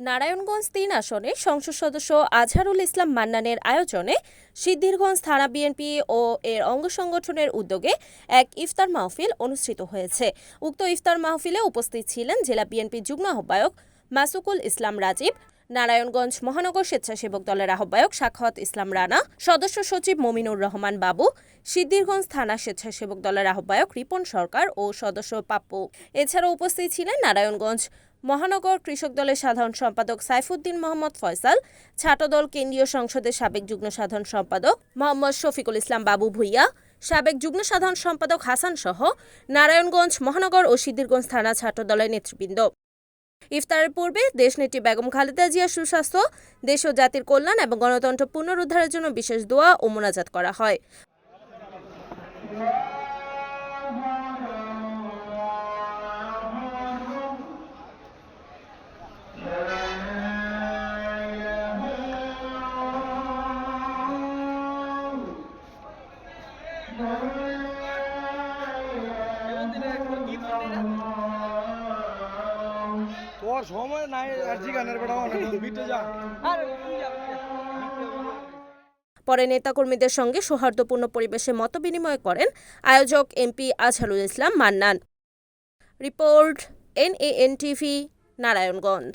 নারায়ণগঞ্জ ৩ আসনে সংসদ সদস্য আজহারুল ইসলাম মান্নানের আয়োজনে সিদ্ধিরগঞ্জ থানা বিএনপি ও এর অঙ্গ সংগঠনের উদ্যোগে এক ইফতার মাহফিল অনুষ্ঠিত হয়েছে। উক্ত ইফতার মাহফিলে উপস্থিত ছিলেন জেলা বিএনপি যুগ্ম আহ্বায়ক মাসুকুল ইসলাম রাজীব, নারায়ণগঞ্জ মহানগর স্বেচ্ছাসেবক দলের আহ্বায়ক সাখাওয়াত ইসলাম রানা, সদস্য সচিব মমিনুর রহমান বাবু, সিদ্ধিরগঞ্জ থানা স্বেচ্ছাসেবক দলের আহ্বায়ক রিপন সরকার ও সদস্য পাপ্পু। এছাড়াও উপস্থিত ছিলেন নারায়ণগঞ্জ মহানগর কৃষক দলের সাধারণ সম্পাদক সাইফুদ্দিন মোহাম্মদ ফয়সাল, ছাত্রদল কেন্দ্রীয় সংসদের সাবেক যুগ্ম সাধারণ সম্পাদক মোহাম্মদ শফিকুল ইসলাম বাবু ভুইয়া, সাবেক যুগ্ম সাধারণ সম্পাদক হাসান সহ নারায়ণগঞ্জ মহানগর ও সিদ্ধিরগঞ্জ থানা ছাত্রদলের নেতৃবৃন্দ। ইফতারের পূর্বে দেশনেত্রী বেগম খালেদা জিয়ার সুস্বাস্থ্য, দেশ ও জাতির কল্যাণ এবং গণতন্ত্র পুনরুদ্ধারের জন্য বিশেষ দোয়া ও মোনাজাত করা হয়। তোর সময় নাই আরজি গানের বেটা অনেক বিটে যা। পরে নেতাকর্মীদের সঙ্গে সৌহার্দ্যপূর্ণ পরিবেশে মতবিনিময় করেন আয়োজক MP Azharul Islam Mannan. Report NAN TV, Narayanganj.